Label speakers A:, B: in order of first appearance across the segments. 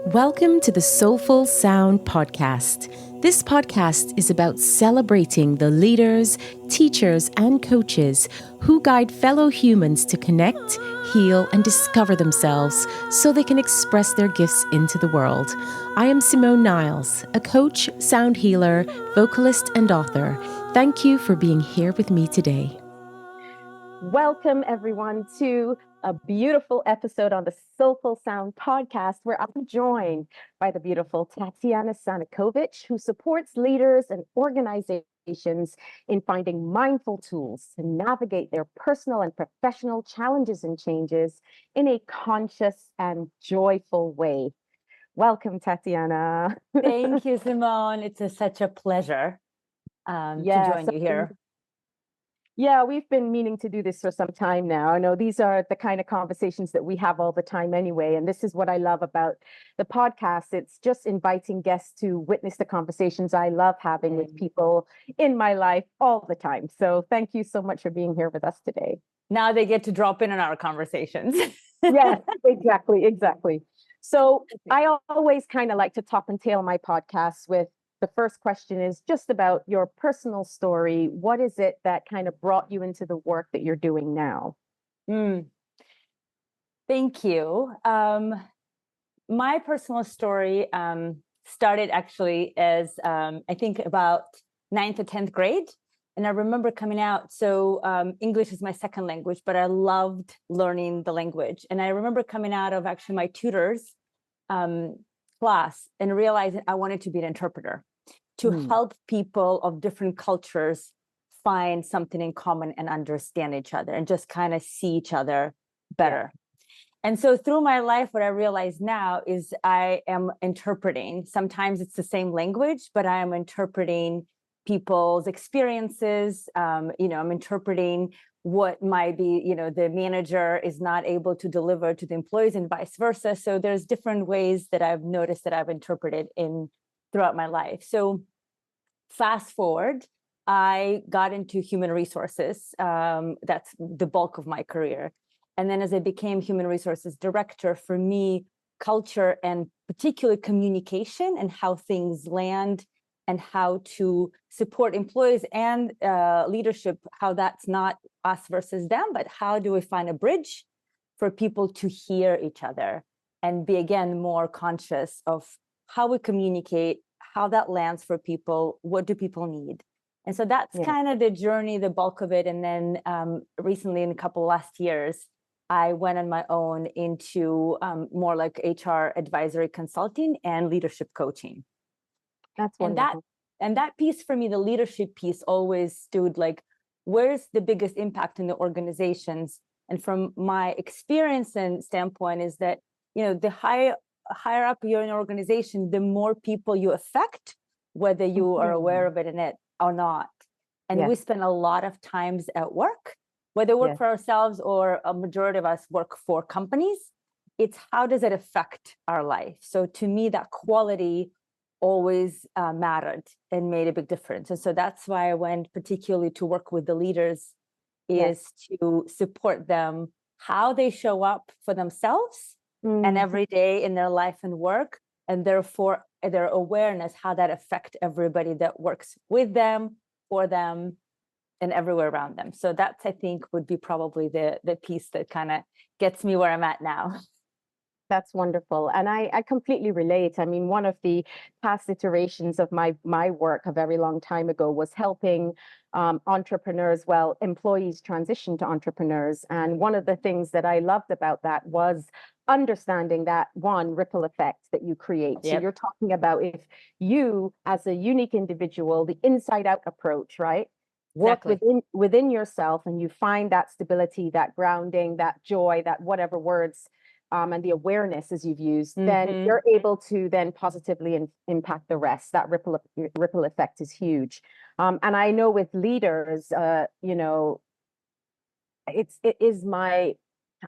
A: Welcome to the Soulful Sound podcast. This podcast is about celebrating the leaders, teachers, and coaches who guide fellow humans to connect, heal, and discover themselves so they can express their gifts into the world. I am Simone Niles, a coach, sound healer, vocalist, and author. Thank you for being here with me today. Welcome, everyone, to a beautiful episode on the Soulful Sound podcast, where I'm joined by the beautiful Tatyana Sanikovich, who supports leaders and organizations in finding mindful tools to navigate their personal and professional challenges and changes in a conscious and joyful way. Welcome, Tatyana.
B: Thank you, Simone. It's such a pleasure to join you here.
A: Yeah, we've been meaning to do this for some time now. I know these are the kind of conversations that we have all the time anyway. And this is what I love about the podcast. It's just inviting guests to witness the conversations I love having with people in my life all the time. So thank you so much for being here with us today.
B: Now they get to drop in on our conversations.
A: Yeah, exactly. So I always kind of like to top and tail my podcasts with the first question is just about your personal story. What is it that kind of brought you into the work that you're doing now?
B: Thank you. My personal story started actually as I think about 9th or 10th grade. And I remember coming out. So English is my second language, but I loved learning the language. And I remember coming out of actually my tutor's class and realizing I wanted to be an interpreter to help people of different cultures find something in common and understand each other and just kind of see each other better. Yeah. And so through my life, what I realize now is I am interpreting. Sometimes it's the same language, but I am interpreting people's experiences. I'm interpreting what might be, the manager is not able to deliver to the employees and vice versa. So there's different ways that I've noticed that I've interpreted throughout my life. So fast forward, I got into human resources. That's the bulk of my career. And then as I became human resources director, for me, culture and particularly communication and how things land and how to support employees and leadership, how that's not us versus them, but how do we find a bridge for people to hear each other and be, again, more conscious of how we communicate, how that lands for people, what do people need? And so that's kind of the journey, the bulk of it. And then recently, in a couple last years, I went on my own into more like HR advisory consulting and leadership coaching.
A: That's wonderful.
B: And that piece for me, the leadership piece, always stood like, where's the biggest impact in the organizations? And from my experience and standpoint is that, the higher up you're in an organization, the more people you affect, whether you are aware of it or not. And we spend a lot of times at work, whether we work for ourselves or a majority of us work for companies. It's how does it affect our life? So to me, that quality always mattered and made a big difference. And so that's why I went particularly to work with the leaders is to support them, how they show up for themselves and every day in their life and work, and therefore their awareness, how that affect everybody that works with them, for them, and everywhere around them. So that's, I think, would be probably the piece that kind of gets me where I'm at now.
A: That's wonderful. And I completely relate. I mean, one of the past iterations of my work a very long time ago was helping entrepreneurs, employees transition to entrepreneurs. And one of the things that I loved about that was understanding that ripple effect that you create. So you're talking about if you, as a unique individual, the inside out approach, right? Work within yourself and you find that stability, that grounding, that joy, that whatever words and the awareness as you've used, then you're able to then positively impact the rest. That ripple effect is huge. And I know with leaders, it is my,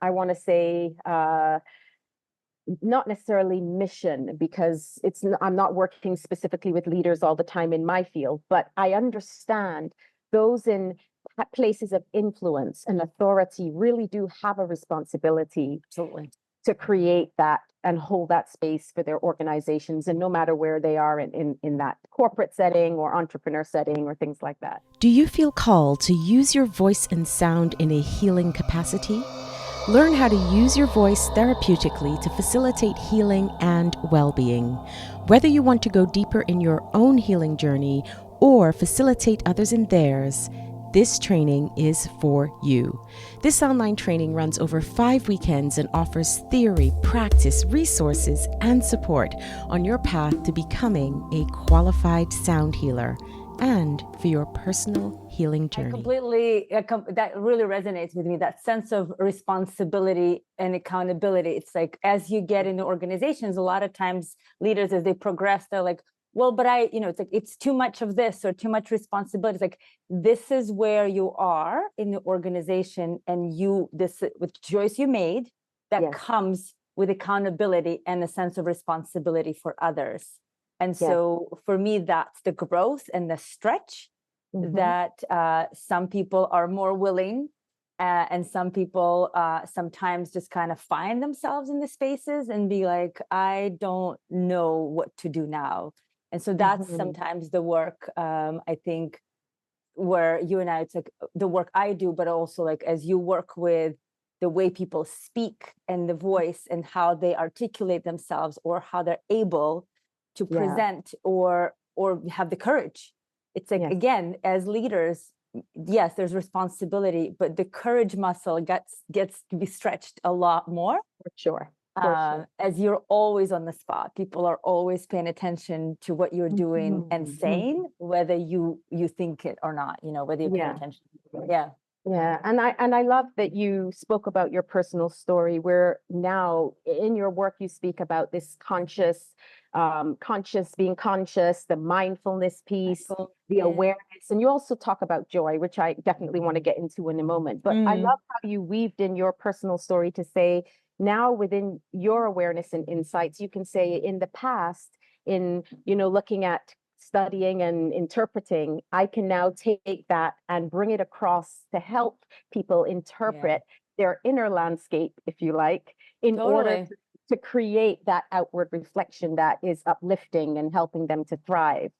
A: I want to say, not necessarily mission, because I'm not working specifically with leaders all the time in my field, but I understand those in places of influence and authority really do have a responsibility.
B: Absolutely.
C: to create that and hold that space for their organizations, and no matter where they are in that corporate setting or entrepreneur setting or things like that.
A: Do you feel called to use your voice and sound in a healing capacity? Learn how to use your voice therapeutically to facilitate healing and well-being. Whether you want to go deeper in your own healing journey or facilitate others in theirs, this training is for you. This online training runs over 5 weekends and offers theory, practice, resources, and support on your path to becoming a qualified sound healer and for your personal healing journey.
B: That really resonates with me, that sense of responsibility and accountability. It's like, as you get into organizations, a lot of times leaders, as they progress, they're like, well, but it's like, it's too much of this or too much responsibility. It's like, this is where you are in the organization, and this with choice you made that comes with accountability and a sense of responsibility for others. And so for me, that's the growth and the stretch that some people are more willing, and some people sometimes just kind of find themselves in the spaces and be like, I don't know what to do now. And so that's sometimes the work, I think, where you and I, it's like the work I do, but also like as you work with the way people speak and the voice and how they articulate themselves, or how they're able to present or have the courage. It's like, again, as leaders, yes, there's responsibility, but the courage muscle gets to be stretched a lot more.
C: For sure.
B: As you're always on the spot, people are always paying attention to what you're doing and saying, whether you think it or not, whether you pay attention.
C: Yeah, and I love that you spoke about your personal story, where now in your work you speak about this being conscious, the mindfulness piece, the awareness, and you also talk about joy, which I definitely want to get into in a moment. But I love how you weaved in your personal story to say, now within your awareness and insights, you can say, in the past, in looking at studying and interpreting, I can now take that and bring it across to help people interpret their inner landscape, if you like, in order to create that outward reflection that is uplifting and helping them to thrive.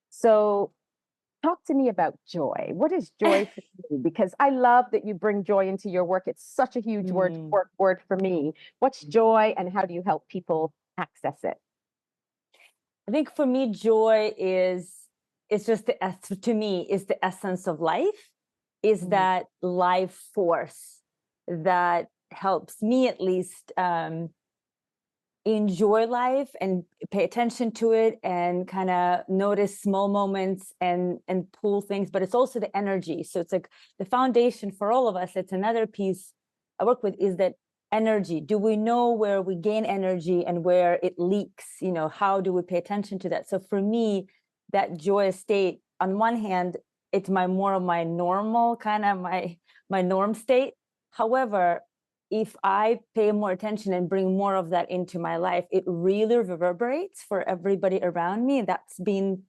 C: So talk to me about joy. What is joy for you? Because I love that you bring joy into your work. It's such a huge word for me. What's joy, and how do you help people access it?
B: I think for me, joy is just to me is the essence of life, is that life force that helps me at least enjoy life and pay attention to it and kind of notice small moments and pull things. But it's also the energy. So it's like the foundation for all of us. It's another piece I work with, is that energy. Do we know where we gain energy and where it leaks? How do we pay attention to that? So for me, that joyous state, on one hand, it's more of my normal kind of my norm state. However, if I pay more attention and bring more of that into my life, it really reverberates for everybody around me. That's been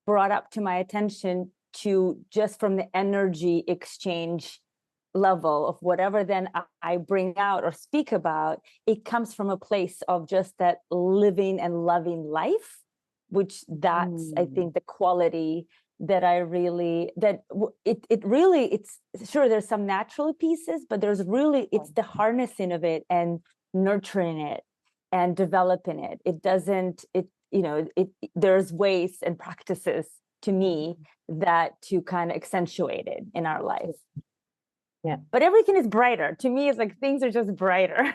B: brought up to my attention, to just from the energy exchange level of whatever then I bring out or speak about. It comes from a place of just that living and loving life, which that's I think the quality that I really, it's sure there's some natural pieces, but there's really, it's the harnessing of it and nurturing it and developing it. It doesn't, there's ways and practices to me that to kind of accentuate it in our life.
C: Yeah.
B: But everything is brighter. To me, it's like things are just brighter.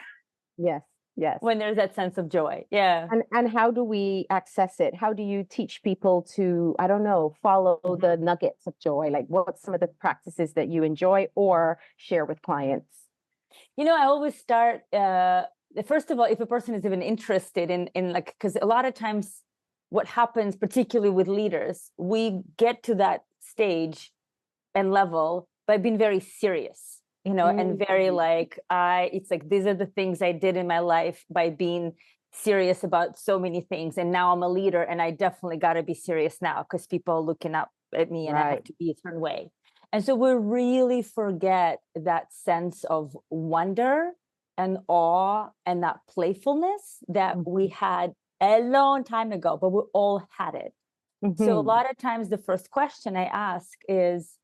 C: Yes.
B: When there's that sense of joy. Yeah.
C: And how do we access it? How do you teach people to, I don't know, follow the nuggets of joy? Like, what's some of the practices that you enjoy or share with clients?
B: I always start, first of all, if a person is even interested in like, because a lot of times what happens, particularly with leaders, we get to that stage and level by being very serious. And very like, it's like, these are the things I did in my life by being serious about so many things. And now I'm a leader, and I definitely got to be serious now because people are looking up at me and I have to be a certain way. And so we really forget that sense of wonder and awe and that playfulness that we had a long time ago, but we all had it. So a lot of times the first question I ask is,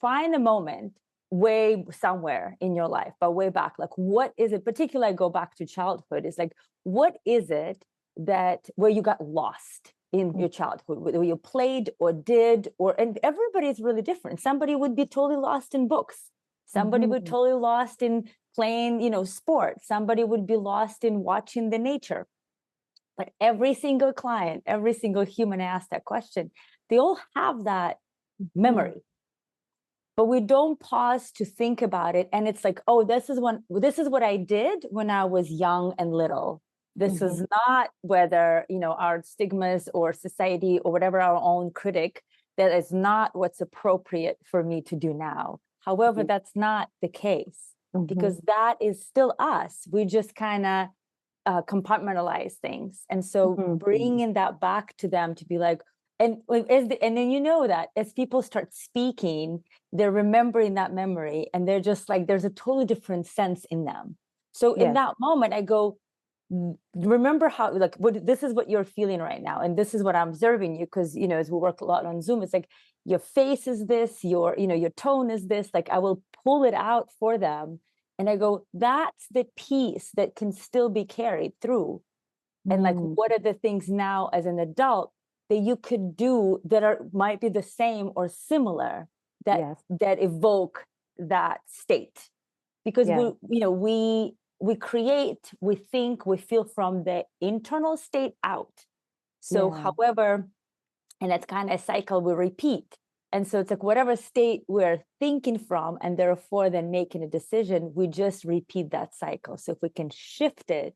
B: find a moment way somewhere in your life, but way back, like what is it, particularly I go back to childhood, is like, what is it that where you got lost in your childhood, where you played or did, or, and everybody is really different. Somebody would be totally lost in books. Somebody would be totally lost in playing, sport. Somebody would be lost in watching the nature. But every single client, every single human asked that question, they all have that memory. But we don't pause to think about it. And it's like, oh, this is what I did when I was young and little. This is not whether, our stigmas or society or whatever, our own critic, that is not what's appropriate for me to do now. However, that's not the case, because that is still us. We just kind of compartmentalize things. And so bringing that back to them to be like, and then that as people start speaking, they're remembering that memory, and they're just like, there's a totally different sense in them. So in that moment, I go, remember how, like, this is what you're feeling right now, and this is what I'm observing you, because as we work a lot on Zoom, it's like your face is this, your tone is this. Like, I will pull it out for them, and I go, that's the piece that can still be carried through. And like, what are the things now as an adult that you could do that might be the same or similar, that evoke that state? Because we create, we think, we feel from the internal state out. So however, and that's kind of a cycle we repeat. And so it's like whatever state we're thinking from, and therefore then making a decision, we just repeat that cycle. So if we can shift it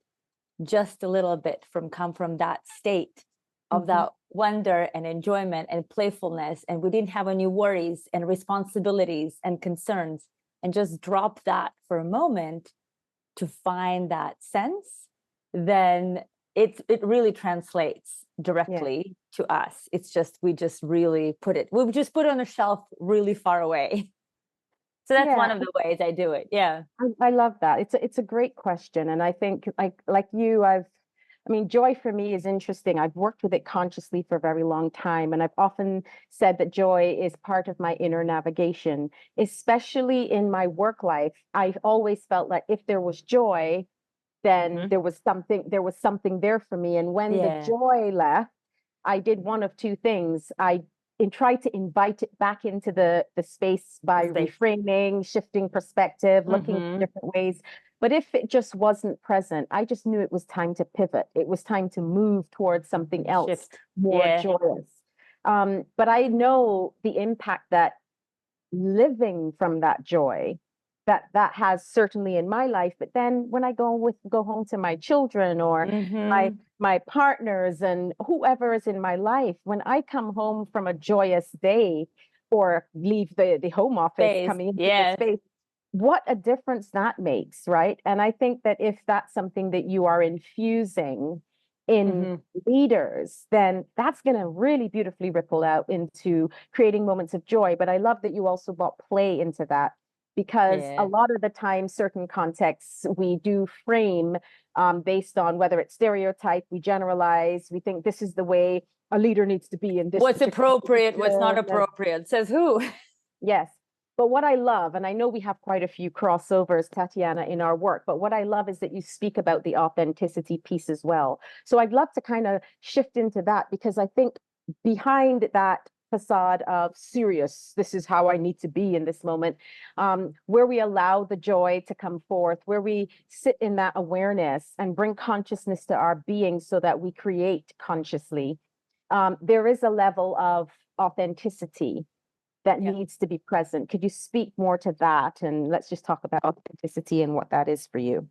B: just a little bit, come from that state of that wonder and enjoyment and playfulness, and we didn't have any worries and responsibilities and concerns, and just drop that for a moment to find that sense, then it really translates directly to us. It's just, we just put it on a shelf really far away. So that's one of the ways I do it. Yeah.
C: I love that. It's a great question. And I think like you, joy for me is interesting. I've worked with it consciously for a very long time. And I've often said that joy is part of my inner navigation, especially in my work life. I've always felt like if there was joy, then there was something there for me. And when the joy left, I did one of two things. I tried to invite it back into the space by reframing, shifting perspective, looking at different ways. But if it just wasn't present, I just knew it was time to pivot. It was time to move towards something else more joyous. But I know the impact that living from that joy that has certainly in my life. But then when I go home to my children or my partners and whoever is in my life, when I come home from a joyous day or leave the home office coming into the space, what a difference that makes, right? And I think that if that's something that you are infusing in leaders, then that's going to really beautifully ripple out into creating moments of joy. But I love that you also brought play into that, because a lot of the time, certain contexts we do frame based on whether it's stereotype, we generalize, we think this is the way a leader needs to be in this.
B: What's appropriate, what's not appropriate, says who?
C: Yes. But what I love, and I know we have quite a few crossovers, Tatyana, in our work, but what I love is that you speak about the authenticity piece as well. So I'd love to kind of shift into that, because I think behind that facade of serious, this is how I need to be in this moment, where we allow the joy to come forth, where we sit in that awareness and bring consciousness to our being so that we create consciously, there is a level of authenticity that needs to be present. Could you speak more to that? And let's just talk about authenticity and what that is for you.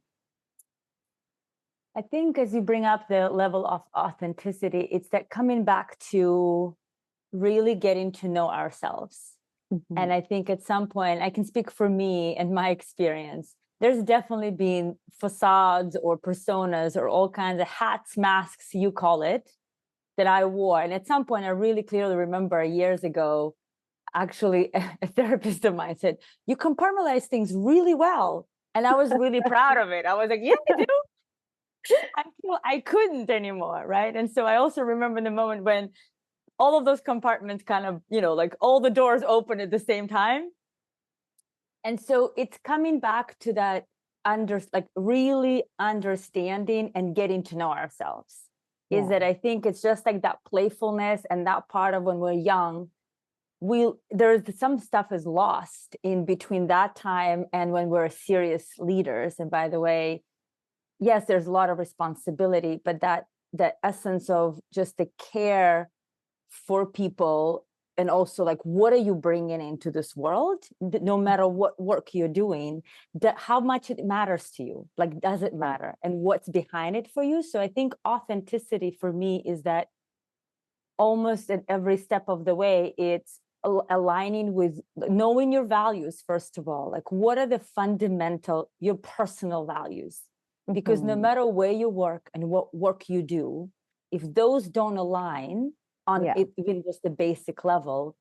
B: I think as you bring up the level of authenticity, it's that coming back to really getting to know ourselves. And I think at some point, I can speak for me and my experience, there's definitely been facades or personas or all kinds of hats, masks, you call it, that I wore. And at some point, I really clearly remember years ago, actually, a therapist of mine said, you compartmentalize things really well. And I was really proud of it. I was like, yeah, I do. Until I couldn't anymore, right? And so I also remember the moment when all of those compartments kind of, like all the doors open at the same time. And so it's coming back to that really understanding and getting to know ourselves. Is that I think it's just like that playfulness and that part of when we're young, there's some stuff is lost in between that time and when we're serious leaders. And by the way, yes, there's a lot of responsibility, but that essence of just the care for people, and also like, what are you bringing into this world, no matter what work you're doing, how much it matters to you, like, does it matter, and what's behind it for you? So I think authenticity for me is that almost at every step of the way, it's aligning with knowing your values, first of all, like what are the fundamental, your personal values, because no matter where you work and what work you do, if those don't align on even just the basic level,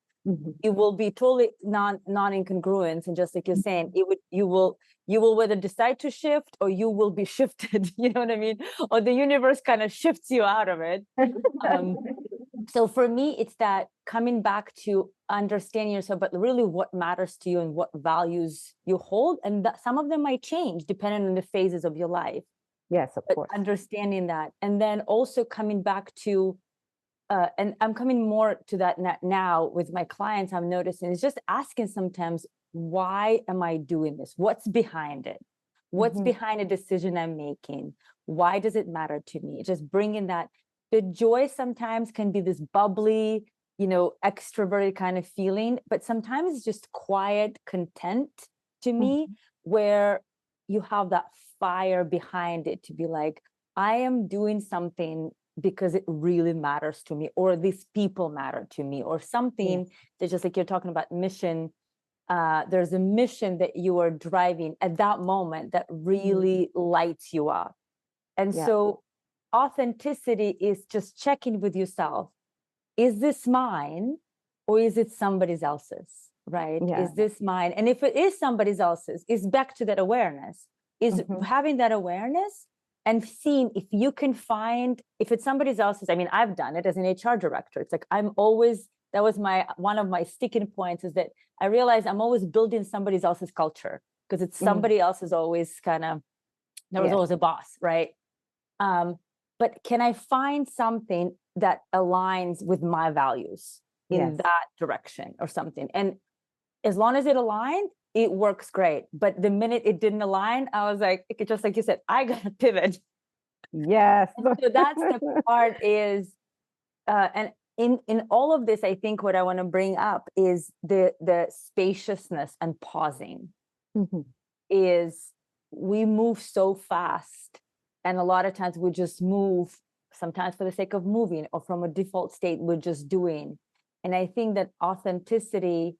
B: it will be totally non-incongruent. And just like you're saying, you will whether decide to shift or you will be shifted, you know what I mean? Or the universe kind of shifts you out of it. So for me, it's that coming back to understanding yourself, but really what matters to you and what values you hold. And some of them might change depending on the phases of your life.
C: Yes, of course.
B: Understanding that. And then also coming back to, and I'm coming more to that now with my clients, I'm noticing, is just asking sometimes, why am I doing this? What's behind it? What's behind a decision I'm making? Why does it matter to me? Just bringing that. The joy sometimes can be this bubbly, extroverted kind of feeling, but sometimes it's just quiet content to me, where you have that fire behind it to be like, I am doing something because it really matters to me, or these people matter to me, or something that, just like you're talking about mission, there's a mission that you are driving at that moment that really lights you up. And so authenticity is just checking with yourself. Is this mine or is it somebody else's, right? Is this mine? And if it is somebody else's, it's back to that awareness, is having that awareness and seeing if you can find, if it's somebody else's. I mean, I've done it as an HR director. It's like, that was one of my sticking points, is that I realized I'm always building somebody else's culture, because it's somebody else is always kind of, there was always a boss, right? But can I find something that aligns with my values in that direction or something? And as long as it aligned, it works great. But the minute it didn't align, I was like, just like you said, I got to pivot.
C: Yes.
B: So that's the part is, and in all of this, I think what I want to bring up is the spaciousness and pausing. Is we move so fast. And a lot of times we just move, sometimes for the sake of moving, or from a default state, we're just doing. And I think that authenticity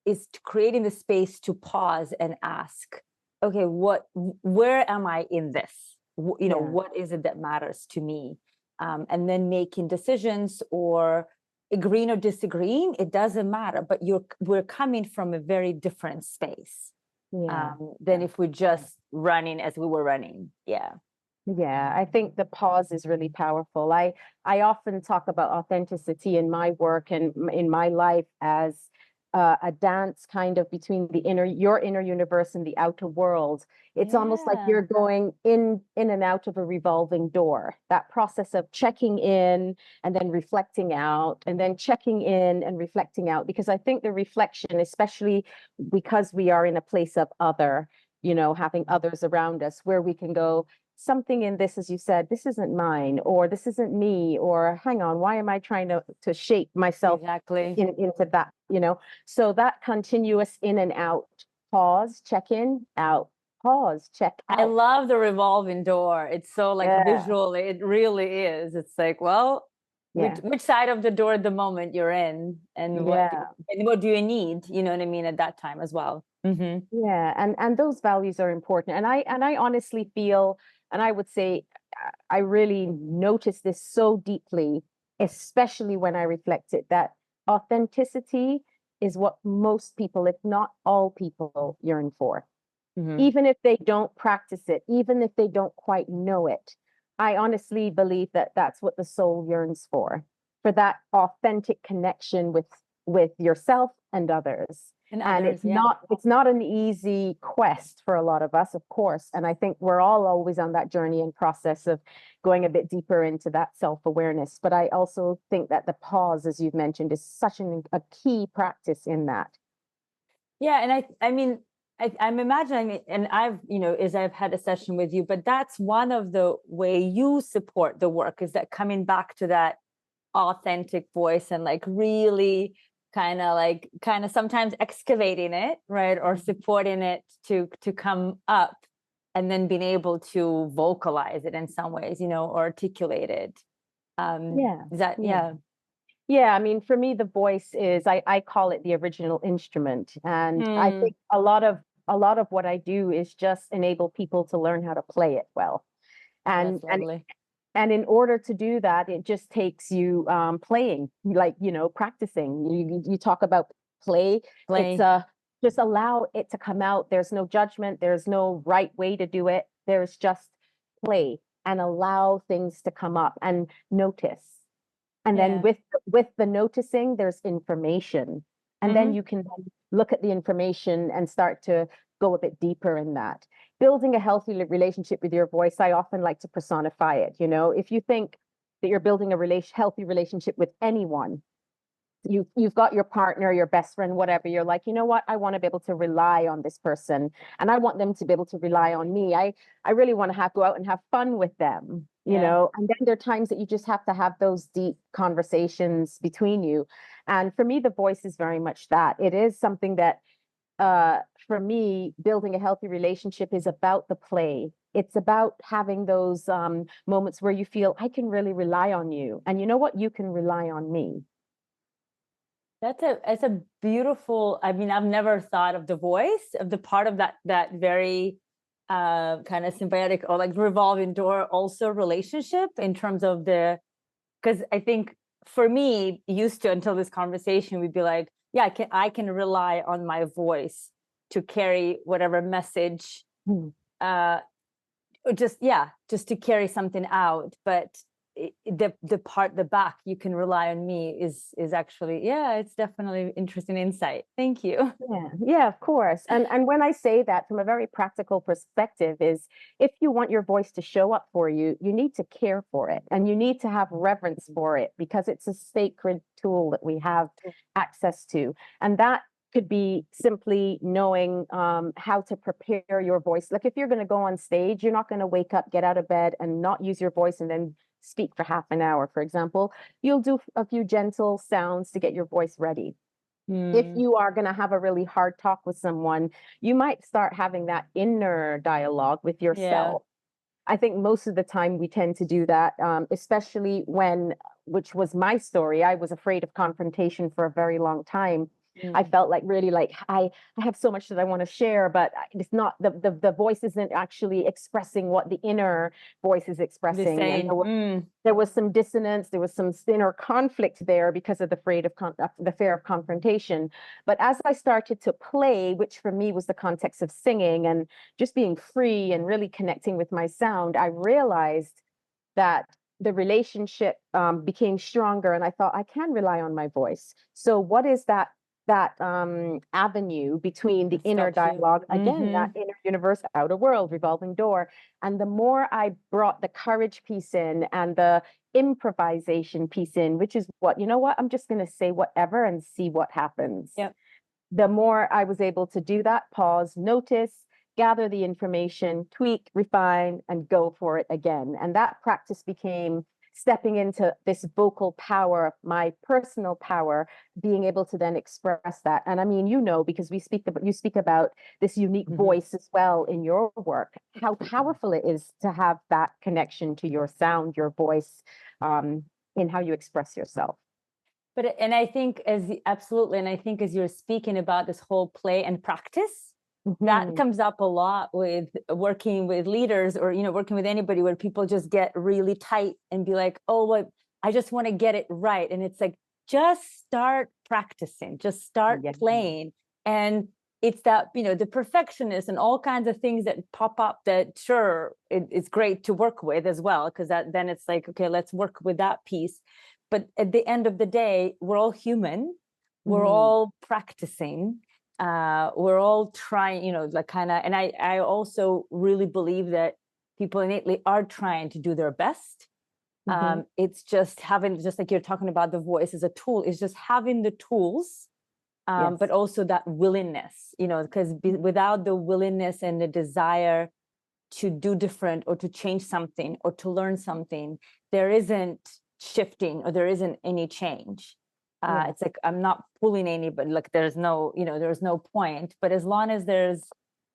B: is creating the space to pause and ask, okay, where am I in this? What is it that matters to me? And then making decisions, or agreeing or disagreeing, it doesn't matter, but we're coming from a very different space than if we're just running as we were running.
C: I think the pause is really powerful. I often talk about authenticity in my work and in my life as a dance kind of between your inner universe and the outer world. It's almost like you're going in and out of a revolving door. That process of checking in and then reflecting out, and then checking in and reflecting out. Because I think the reflection, especially because we are in a place of other, having others around us, where we can go, something in this, as you said, this isn't mine, or this isn't me, or hang on, why am I trying to shape myself into that, So that continuous in and out, pause, check in, out, pause, check out.
B: I love the revolving door. It's so visual. It really is. It's like, well, which side of the door at the moment you're in, and what do you need? You know what I mean, at that time as well.
C: And those values are important. And I honestly feel, and I would say, I really notice this so deeply, especially when I reflect it, that authenticity is what most people, if not all people, yearn for. even if they don't practice it, even if they don't quite know it. I honestly believe that that's what the soul yearns for that authentic connection with yourself and others.
B: And
C: And
B: others,
C: it's not an easy quest for a lot of us, of course. And I think we're all always on that journey and process of going a bit deeper into that self-awareness. But I also think that the pause, as you've mentioned, is such a key practice in that.
B: Yeah, and I mean, I'm imagining, and I've, as I've had a session with you, but that's one of the way you support the work, is that coming back to that authentic voice and like really kind of sometimes excavating it, right, or supporting it to come up, and then being able to vocalize it in some ways, or articulate it. Is that
C: Yeah, I mean, for me, the voice is, I call it the original instrument. And I think a lot of what I do is just enable people to learn how to play it well. And
B: That's lovely.
C: and in order to do that, it just takes you playing, like, practicing. You talk about play. It's just allow it to come out. There's no judgment. There's no right way to do it. There's just play and allow things to come up and notice. And then with the noticing, there's information. And then you can look at the information and start to go a bit deeper in that. Building a healthy relationship with your voice, I often like to personify it. If you think that you're building a healthy relationship with anyone, you've got your partner, your best friend, whatever, you're like, you know what, I want to be able to rely on this person, and I want them to be able to rely on me. I really want to go out and have fun with them, and then there are times that you just have to have those deep conversations between you. And for me, the voice is very much that. It is something that for me, building a healthy relationship is about the play. It's about having those moments where you feel, I can really rely on you, and you know what, you can rely on me.
B: It's a beautiful, I mean, I've never thought of the voice, of the part of that very kind of symbiotic or like revolving door also relationship, in terms of because I think for me, used to, until this conversation, we'd be like, yeah, I can rely on my voice to carry whatever message, just to carry something out. But the back, you can rely on me, is actually, it's definitely interesting insight. Thank you.
C: Yeah, of course. And when I say that from a very practical perspective, is if you want your voice to show up for you, you need to care for it, and you need to have reverence for it, because it's a sacred tool that we have access to. And that could be simply knowing how to prepare your voice. Like if you're going to go on stage, you're not going to wake up, get out of bed, and not use your voice and then speak for half an hour, for example. You'll do a few gentle sounds to get your voice ready. If you are going to have a really hard talk with someone, you might start having that inner dialogue with yourself. I think most of the time we tend to do that, especially which was my story, I was afraid of confrontation for a very long time. I felt like really like I have so much that I want to share, but it's not, the voice isn't actually expressing what the inner voice is expressing. And there was some dissonance, there was some inner conflict there because of the fear of confrontation. But as I started to play, which for me was the context of singing and just being free and really connecting with my sound, I realized that the relationship became stronger, and I thought, I can rely on my voice. So what is that avenue between the inner dialogue, again, that inner universe, outer world, revolving door? And the more I brought the courage piece in and the improvisation piece in, which is what, I'm just going to say whatever and see what happens. The more I was able to do that, pause, notice, gather the information, tweak, refine, and go for it again. And that practice became stepping into this vocal power, my personal power, being able to then express that. And I mean, because you speak about this unique voice as well in your work, how powerful it is to have that connection to your sound, your voice, in how you express yourself.
B: And I think as you're speaking about this whole play and practice, that comes up a lot with working with leaders, or working with anybody, where people just get really tight and be like, oh, well, I just want to get it right. And it's like, just start practicing, just start playing. And it's that, the perfectionist and all kinds of things that pop up that sure, it's great to work with as well, because then it's like, okay, let's work with that piece. But at the end of the day, we're all human. We're all practicing. We're all trying, like kind of, and I also really believe that people innately are trying to do their best. It's just just like you're talking about the voice as a tool, is just having the tools, but also that willingness, because without the willingness and the desire to do different or to change something or to learn something, there isn't shifting or there isn't any change. It's like I'm not pulling any, but like there's no point. But as long as there's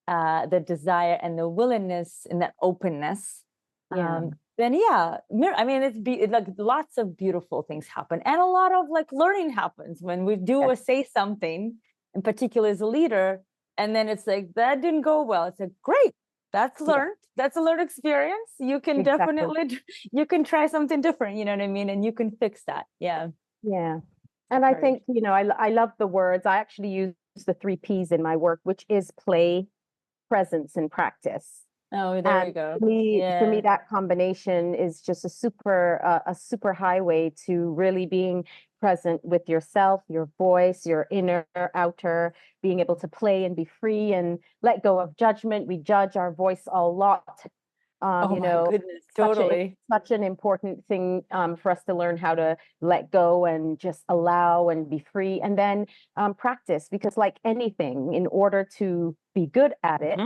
B: the desire and the willingness and that openness, then I mean, it's like lots of beautiful things happen, and a lot of like learning happens when we do or say something, in particular as a leader, and then it's like that didn't go well. It's like great, that's learned. That's a learned experience. You can definitely you can try something different. You know what I mean, and you can fix that. Yeah.
C: And I think, I love the words. I actually use the 3 P's in my work, which is play, presence, and practice.
B: Oh, there you go.
C: For me, that combination is just a super highway to really being present with yourself, your voice, your inner, outer, being able to play and be free and let go of judgment. We judge our voice a lot.
B: Oh my goodness, totally.
C: Such an important thing for us to learn how to let go and just allow and be free, and then practice, because like anything, in order to be good at it,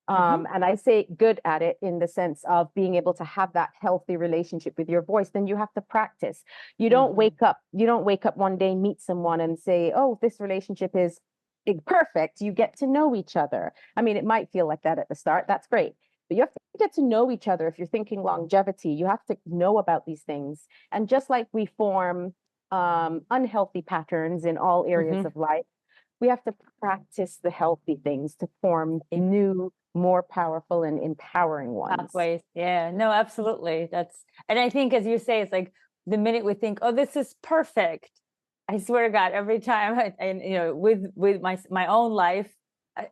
C: and I say good at it in the sense of being able to have that healthy relationship with your voice, then you have to practice. You don't wake up one day, meet someone and say, oh, this relationship is perfect. You get to know each other. I mean, it might feel like that at the start. That's great. But you have to get to know each other. If you're thinking longevity, you have to know about these things. And just like we form unhealthy patterns in all areas of life, we have to practice the healthy things to form new, more powerful and empowering ones.
B: Pathways. Yeah, no, absolutely. And I think, as you say, it's like the minute we think, oh, this is perfect, I swear to God, every time, with my own life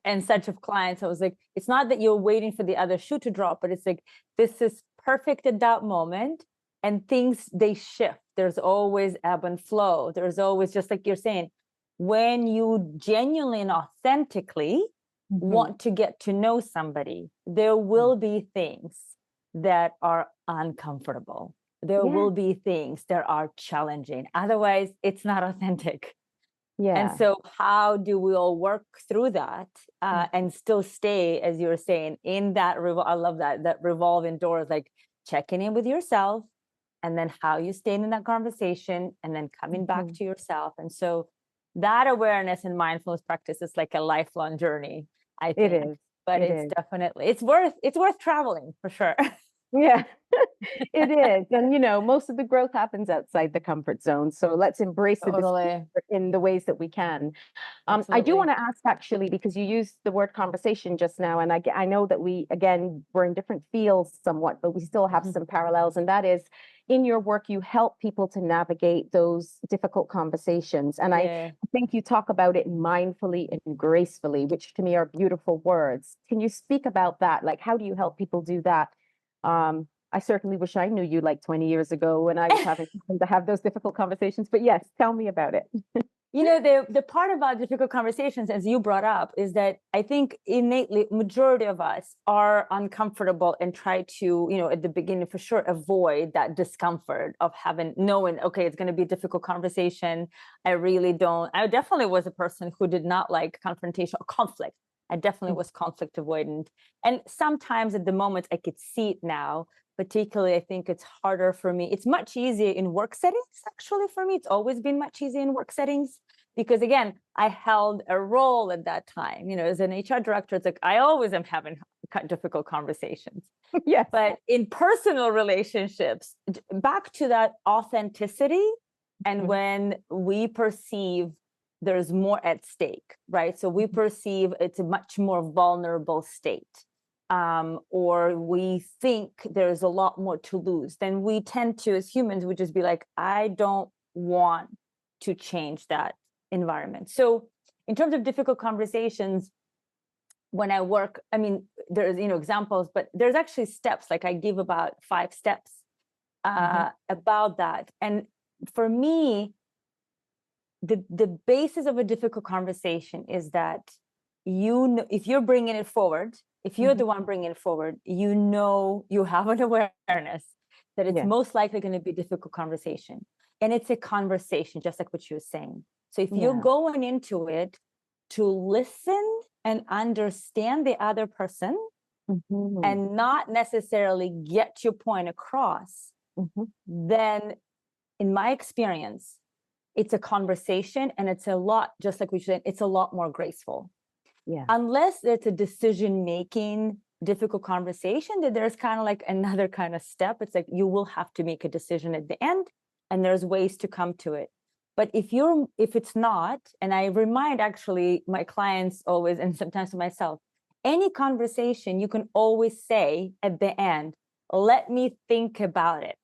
B: and such of clients, I was like, it's not that you're waiting for the other shoe to drop, but it's like, this is perfect at that moment, and things, they shift. There's always ebb and flow. There's always, just like you're saying, when you genuinely and authentically want to get to know somebody, there will be things that are uncomfortable. There will be things that are challenging. Otherwise, it's not authentic. And so how do we all work through that and still stay, as you were saying, in that, I love that revolving door, like checking in with yourself, and then how you stay in that conversation, and then coming back to yourself. And so that awareness and mindfulness practice is like a lifelong journey, I think.
C: It is.
B: But it's definitely, it's worth traveling for sure.
C: Yeah, it is. And, most of the growth happens outside the comfort zone. So let's embrace the discomfort in the ways that we can. I do want to ask, actually, because you used the word conversation just now, and I know that we're in different fields somewhat, but we still have some parallels. And that is, in your work, you help people to navigate those difficult conversations. And I think you talk about it mindfully and gracefully, which to me are beautiful words. Can you speak about that? Like, how do you help people do that? I certainly wish I knew you like 20 years ago when I was having to have those difficult conversations. But yes, tell me about it.
B: The part about difficult conversations, as you brought up, is that I think innately majority of us are uncomfortable and try to, at the beginning for sure, avoid that discomfort of knowing, okay, it's going to be a difficult conversation. I definitely was a person who did not like confrontation or conflict. I definitely was conflict avoidant. And sometimes at the moment I could see it now, particularly, I think it's harder for me. It's much easier in work settings, actually, for me. It's always been much easier in work settings because, again, I held a role at that time. As an HR director, it's like I always am having difficult conversations.
C: Yes.
B: But in personal relationships, back to that authenticity, and when we perceive there's more at stake, right? So we perceive it's a much more vulnerable state. Or we think there's a lot more to lose, then we tend to, as humans, would just be like, I don't want to change that environment. So in terms of difficult conversations, when I work, I mean, there's, examples, but there's actually steps. Like I give about 5 steps about that. And for me, the basis of a difficult conversation is that, if you're bringing it forward, if you're the one bringing it forward, you have an awareness that it's most likely going to be a difficult conversation. And it's a conversation, just like what you were saying. So if you're going into it to listen and understand the other person and not necessarily get your point across, then in my experience, it's a conversation, and it's a lot, just like we said, it's a lot more graceful.
C: Yeah.
B: Unless it's a decision-making, difficult conversation, that there's kind of like another kind of step. It's like you will have to make a decision at the end, and there's ways to come to it. But if it's not, and I remind actually my clients always, and sometimes to myself, any conversation you can always say at the end, let me think about it.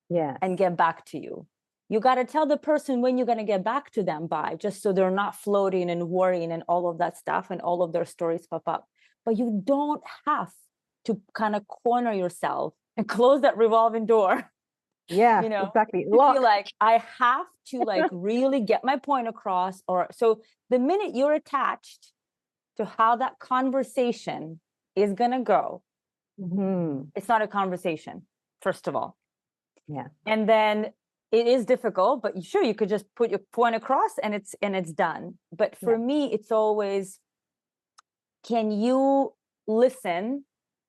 C: Yes.
B: And get back to you. You got to tell the person when you're going to get back to them by, just so they're not floating and worrying and all of that stuff and all of their stories pop up. But you don't have to kind of corner yourself and close that revolving door.
C: Yeah, exactly.
B: Feel like I have to like really get my point across. Or so the minute you're attached to how that conversation is going to go, it's not a conversation, first of all.
C: Yeah.
B: And then it is difficult, but sure, you could just put your point across and it's done. But for me, it's always, can you listen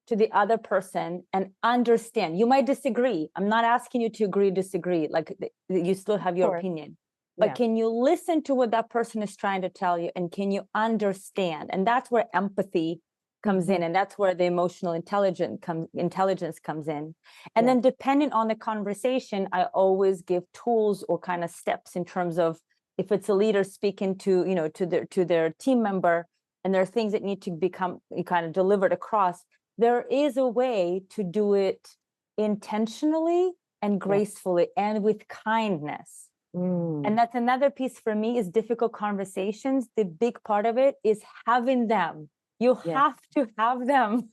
B: to the other person and understand? You might disagree. I'm not asking you to agree, disagree. Like you still have your opinion. But can you listen to what that person is trying to tell you? And can you understand? And that's where empathy comes in. And that's where the emotional intelligence comes in. And then depending on the conversation, I always give tools or kind of steps in terms of, if it's a leader speaking to, to their team member, and there are things that need to become kind of delivered across, there is a way to do it intentionally and gracefully and with kindness. And that's another piece for me, is difficult conversations. The big part of it is having them. You have to have them.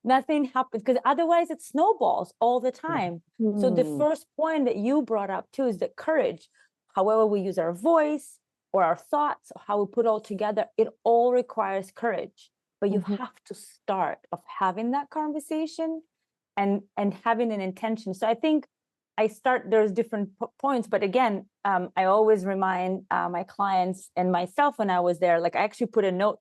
B: Nothing happens, because otherwise it snowballs all the time. So the first point that you brought up too is that courage, however we use our voice or our thoughts, or how we put all together, it all requires courage. But you have to start of having that conversation and having an intention. So I think there's different points, but again, I always remind my clients and myself when I was there, like I actually put a note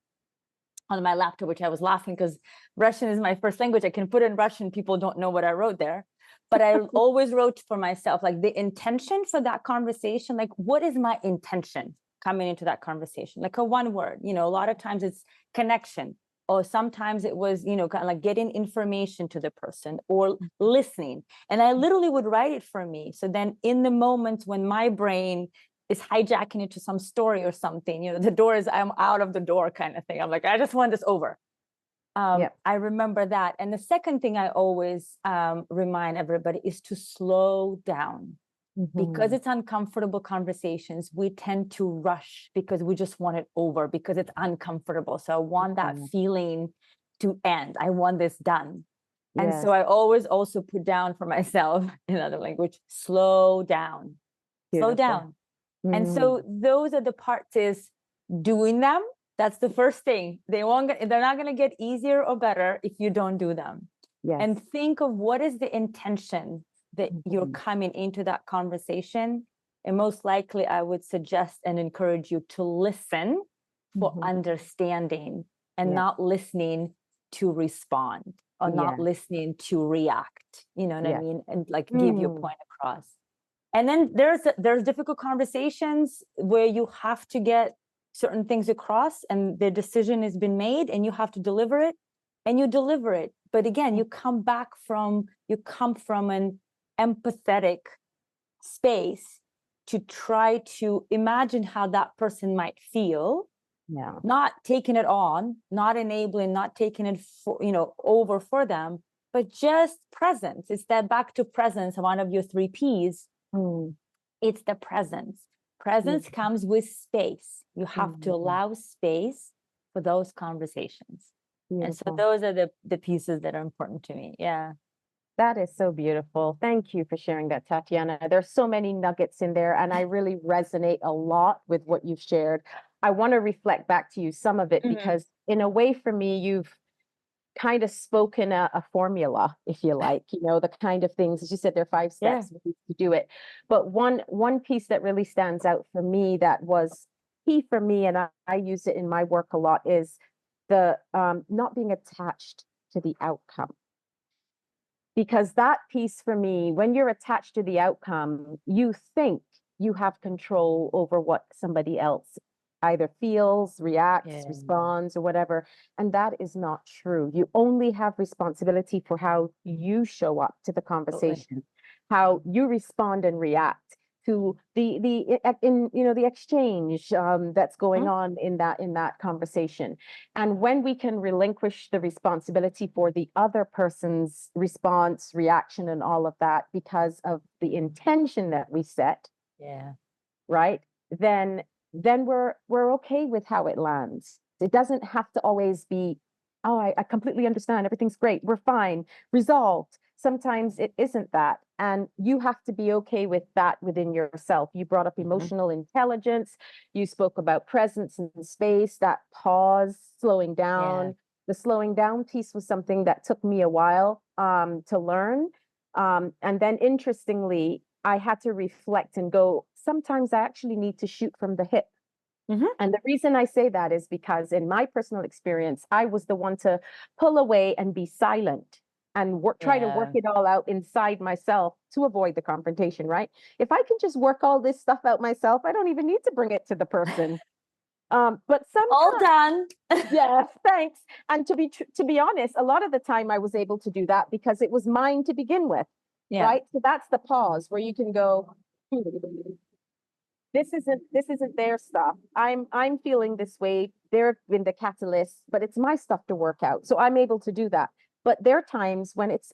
B: on my laptop, which I was laughing because Russian is my first language. I can put in Russian, people don't know what I wrote there. But I always wrote for myself, like the intention for that conversation, like what is my intention coming into that conversation? Like a one word, a lot of times it's connection, or sometimes it was, kind of like getting information to the person or listening. And I literally would write it for me. So then in the moments when my brain is hijacking it to some story or something, the door is, I'm out of the door kind of thing. I'm like, I just want this over. I remember that. And the second thing I always remind everybody is to slow down. Because it's uncomfortable conversations, we tend to rush because we just want it over because it's uncomfortable. So I want that feeling to end. I want this done. And so I always also put down for myself in another language, slow down, slow down. And so those are the parts, is doing them. That's the first thing. They're not going to get easier or better if you don't do them. And think of what is the intention that you're coming into that conversation. And most likely I would suggest and encourage you to listen for understanding and not lithening to respond, or not listening to react, you know what I mean? And like give your point across. And then there's difficult conversations where you have to get certain things across and the decision has been made and you have to deliver it, and you deliver it. But again, you come from an empathetic space to try to imagine how that person might feel, not taking it on, not enabling, not taking it for, over for them, but just presence. It's that back to presence, one of your 3 Ps. It's the presence. Presence comes with space. You have to allow space for those conversations. And so those are the pieces that are important to me. Yeah.
C: That is so beautiful. Thank you for sharing that, Tatyana. There's so many nuggets in there, and I really resonate a lot with what you've shared. I want to reflect back to you some of it because in a way for me, you've kind of spoken a formula, if you like, the kind of things, as you said, there are 5 steps to do it. But one piece that really stands out for me that was key for me, and I use it in my work a lot, is the not being attached to the outcome. Because that piece for me, when you're attached to the outcome, you think you have control over what somebody else either feels, reacts, responds, or whatever. And that is not true. You only have responsibility for how you show up to the conversation, how you respond and react to the exchange that's going on in that conversation. And when we can relinquish the responsibility for the other person's response, reaction, and all of that because of the intention that we set, right, then we're okay with how it lands. It doesn't have to always be, oh, I completely understand, everything's great, we're fine, resolved. Sometimes it isn't that. And you have to be okay with that within yourself. You brought up emotional intelligence. You spoke about presence and space, that pause, slowing down. The slowing down piece was something that took me a while to learn. And then interestingly, I had to reflect and go, sometimes I actually need to shoot from the hip. And the reason I say that is because in my personal experience, I was the one to pull away and be silent and try to work it all out inside myself to avoid the confrontation, right? If I can just work all this stuff out myself, I don't even need to bring it to the person. But sometimes,
B: all done.
C: Yeah, thanks. And to be honest, a lot of the time I was able to do that because it was mine to begin with, right? So that's the pause where you can go, this isn't their stuff. I'm feeling this way. They've been the catalyst, but it's my stuff to work out. So I'm able to do that. But there are times when it's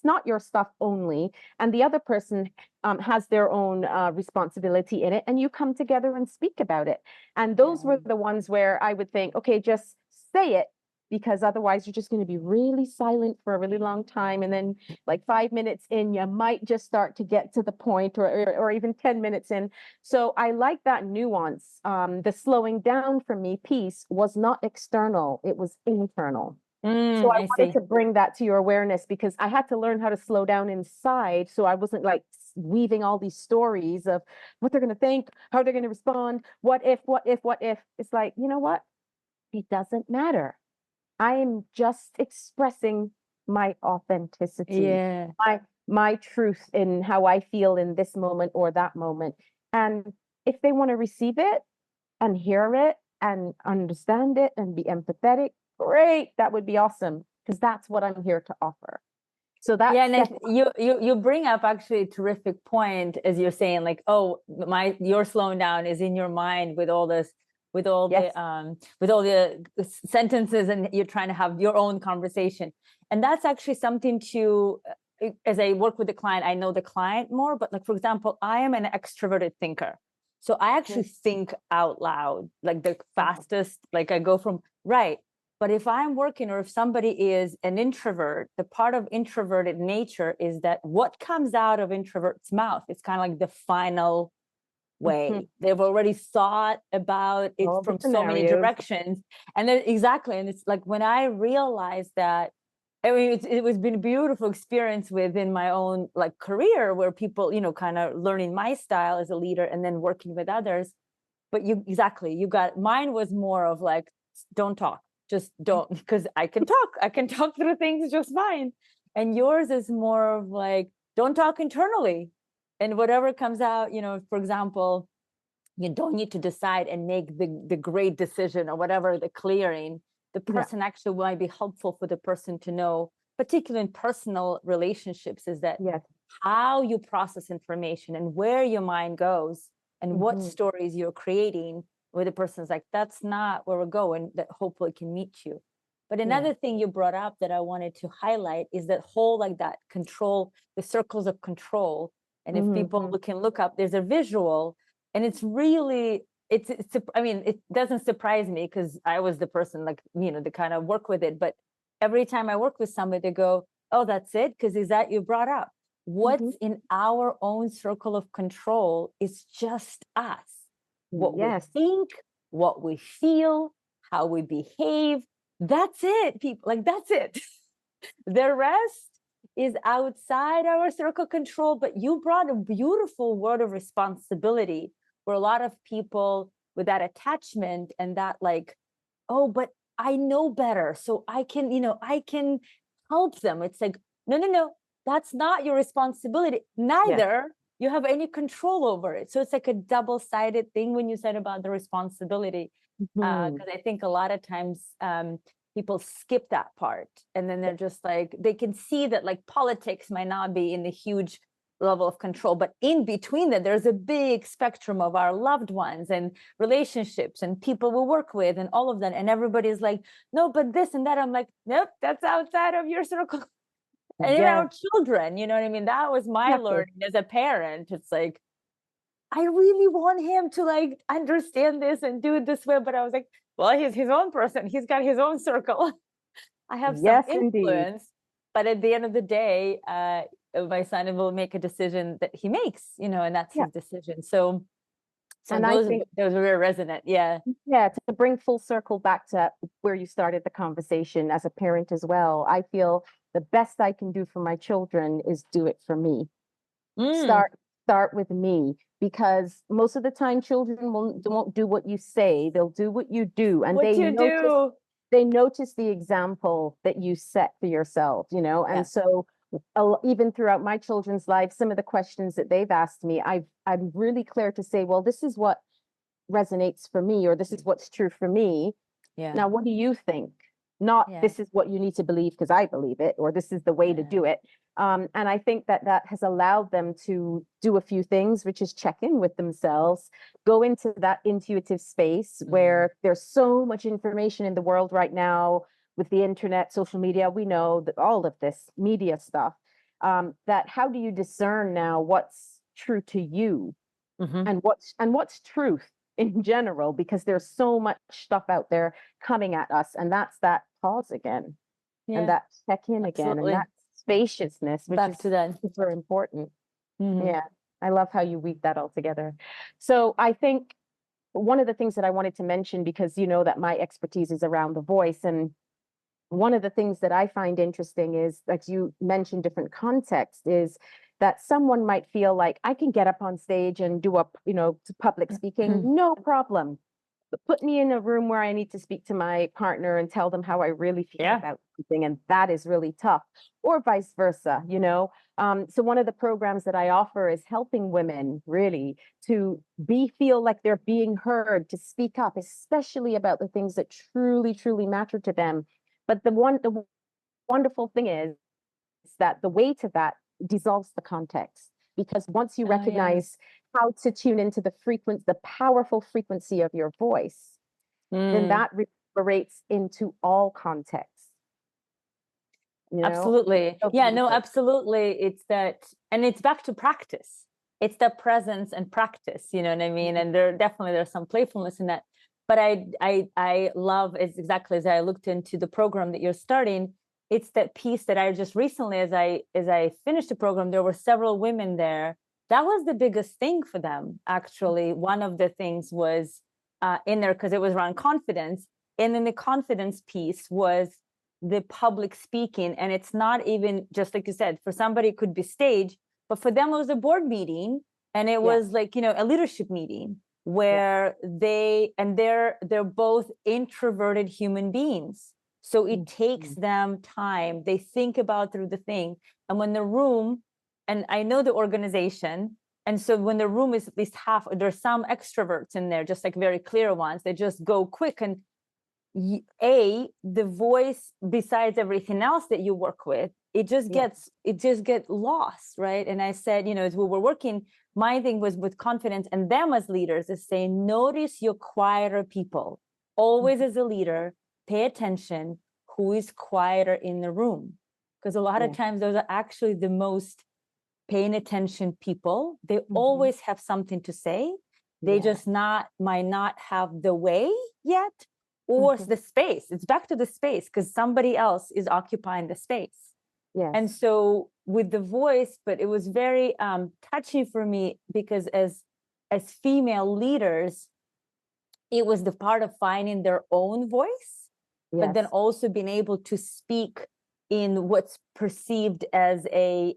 C: not your stuff only, and the other person has their own responsibility in it, and you come together and speak about it. And those were the ones where I would think, okay, just say it, because otherwise you're just going to be really silent for a really long time. And then like 5 minutes in, you might just start to get to the point, or even 10 minutes in. So I like that nuance. The slowing down for me piece was not external, it was internal. So I wanted to bring that to your awareness, because I had to learn how to slow down inside. So I wasn't like weaving all these stories of what they're going to think, how they're going to respond, what if. It's like, you know what? It doesn't matter. I am just expressing my authenticity, my truth in how I feel in this moment or that moment. And if they want to receive it and hear it and understand it and be empathetic, great, that would be awesome, because that's what I'm here to offer. So that's
B: and you bring up actually a terrific point, as you're saying, like, oh, your slowing down is in your mind with all this, with all the sentences, and you're trying to have your own conversation. And that's actually something to, as I work with the client, I know the client more, but like, for example, I am an extroverted thinker. So I actually think out loud, like the fastest, like I go from, right. But if I'm working, or if somebody is an introvert, the part of introverted nature is that what comes out of introvert's mouth, it's kind of like the final way. They've already thought about it from so many directions. And then and it's like, when I realized that, I mean, it was been a beautiful experience within my own like career, where people, kind of learning my style as a leader and then working with others. But you got, mine was more of like, don't talk, just don't, because I can talk through things just fine. And yours is more of like, don't talk internally, and whatever comes out, for example, you don't need to decide and make the great decision or whatever, the clearing. The person actually might be helpful for the person to know, particularly in personal relationships, is that how you process information and where your mind goes and what stories you're creating, where the person's like, that's not where we're going, that hopefully can meet you. But another thing you brought up that I wanted to highlight is that whole, like that control, the circles of control. And if people can look up, there's a visual, And it's really, I mean, it doesn't surprise me because I was the person like, to kind of work with it. But every time I work with somebody, they go, oh, that's it? Because is that you brought up? What's in our own circle of control is just us. What we think, what we feel, how we behave. That's it, people. Like, that's it. The rest is outside our circle of control. But you brought a beautiful word of responsibility where a lot of people with that attachment and that like, oh, but I know better. So I can, I can help them. It's like, no, that's not your responsibility. Neither you have any control over it. So it's like a double-sided thing when you said about the responsibility. Because I think a lot of times people skip that part. And then they're just like, they can see that like politics might not be in the huge level of control, but in between that, there's a big spectrum of our loved ones and relationships and people we work with and all of that. And everybody's like, no, but this and that. I'm like, nope, that's outside of your circle. And even our children, you know what I mean? That was my learning as a parent. It's like, I really want him to like understand this and do it this way. But I was like, well, he's his own person. He's got his own circle. I have some influence, but at the end of the day, my son will make a decision that he makes, and that's his decision. So and those are very resonant. Yeah,
C: to bring full circle back to where you started the conversation as a parent as well. I feel the best I can do for my children is do it for me. Start with me, because most of the time children won't do what you say, they'll do what you do, and they notice the example that you set for yourself, and so even throughout my children's lives, some of the questions that they've asked me, I'm really clear to say, well, this is what resonates for me, or this is what's true for me. Now what do you think? Not this is what you need to believe because I believe it, or this is the way to do it. And I think that has allowed them to do a few things, which is check in with themselves, go into that intuitive space where there's so much information in the world right now with the internet, social media. We know that all of this media stuff, that how do you discern now what's true to you and what's truth in general, because there's so much stuff out there coming at us, and that's that pause again and that check in again and that spaciousness, which is super important. I love how you weave that all together. So I think one of the things that I wanted to mention, because you know that my expertise is around the voice, and one of the things that I find interesting is, like you mentioned, different contexts, is that someone might feel like I can get up on stage and do public speaking, no problem. But put me in a room where I need to speak to my partner and tell them how I really feel about something, and that is really tough, or vice versa, So one of the programs that I offer is helping women really to feel like they're being heard, to speak up, especially about the things that truly, truly matter to them. But the wonderful thing is that the weight of that dissolves the context, because once you recognize how to tune into the powerful frequency of your voice, then that reverberates into all contexts.
B: Absolutely. Absolutely. It's that, and it's back to practice. It's the presence and practice, you know what I mean? And there's some playfulness in that. But I love, it's exactly as I looked into the program that you're starting, it's that piece that I just recently, as I finished the program, there were several women there. That was the biggest thing for them, actually. One of the things was in there, because it was around confidence. And then the confidence piece was the public speaking. And it's not even just like you said, for somebody it could be stage, but for them it was a board meeting. And it was like, a leadership meeting where they're both introverted human beings. So it takes them time. They think about through the thing. And when the room, and I know the organization, and so when the room is at least half, there's some extroverts in there, just like very clear ones, they just go quick. And the voice, besides everything else that you work with, it just gets lost, right? And I said, as we were working, my thing was with confidence and them as leaders is saying, notice your quieter people. Always as a leader, pay attention who is quieter in the room. Because a lot of times those are actually the most paying attention people. They always have something to say. They
C: Yeah.
B: just might not have the way yet, or the space. It's back to the space because somebody else is occupying the space.
C: Yes.
B: And so with the voice, but it was very touching for me because as female leaders, it was the part of finding their own voice, but then
C: Yes.
B: also being able to speak in what's perceived as a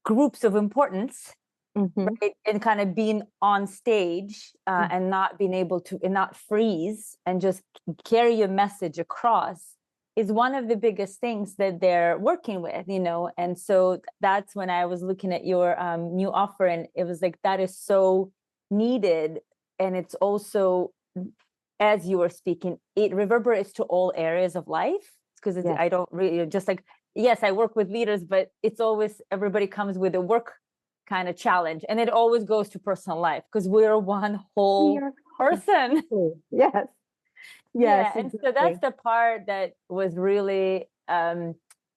B: groups of importance, right? And kind of being on stage and not being able to, and not freeze and just carry your message across is one of the biggest things that they're working with, you know. And so that's when I was looking at your new offer, and it was like, that is so needed. And it's also, as you were speaking, it reverberates to all areas of life, because
C: Yes.
B: I don't really, just like, yes, I work with leaders, but it's always, everybody comes with a work kind of challenge, and it always goes to personal life because we're one whole person.
C: Yes.
B: Yeah,
C: Yes.
B: and
C: Exactly.
B: so that's the part that was really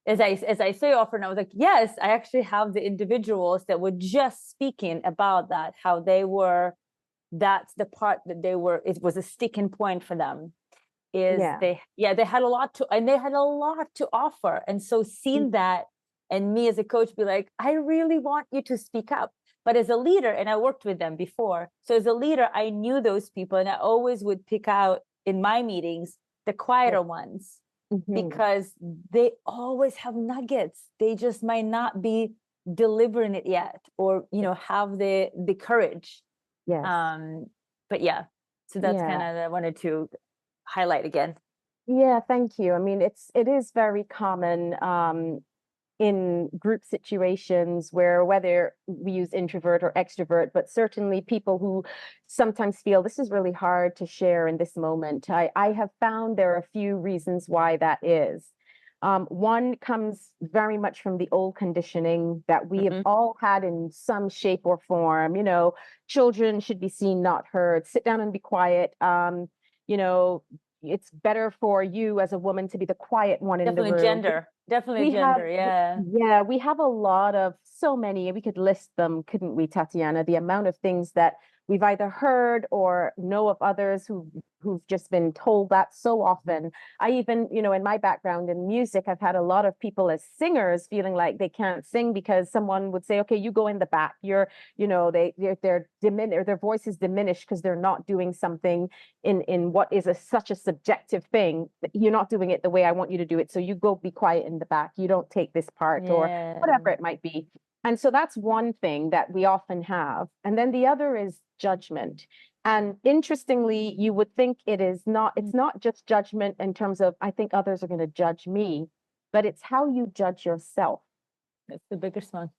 B: as I say often, I was like, yes, I actually have the individuals that were just speaking about that, how they were, that's the part that they were, it was a sticking point for them, is they had a lot to, and they had a lot to offer. And so seeing that, and me as a coach be like, I really want you to speak up. But as a leader, and I worked with them before, so as a leader, I knew those people, and I always would pick out in my meetings the quieter ones, because they always have nuggets. They just might not be delivering it yet, or you know, have the courage.
C: Yes.
B: But yeah, so that's kind of, I wanted to highlight again.
C: Yeah, thank you. I mean, it is very common in group situations where, whether we use introvert or extrovert, but certainly people who sometimes feel this is really hard to share in this moment. I have found there are a few reasons why that is. One comes very much from the old conditioning that we have all had in some shape or form. You know, children should be seen, not heard. Sit down and be quiet. You know, it's better for you as a woman to be the quiet one in the room.
B: Definitely gender.
C: Yeah, we have a lot of, so many, we could list them, couldn't we, Tatyana? The amount of things that we've either heard or know of others who've just been told that so often. I even, you know, in my background in music, I've had a lot of people as singers feeling like they can't sing because someone would say, okay, you go in the back. You're, you know, they're diminished, or their voice is diminished because they're not doing something in what is such a subjective thing. You're not doing it the way I want you to do it. So you go be quiet in the back. You don't take this part, or whatever it might be. And so that's one thing that we often have. And then the other is judgment. And interestingly, you would think it's not just judgment in terms of, I think others are going to judge me, but it's how you judge yourself.
B: That's the biggest one.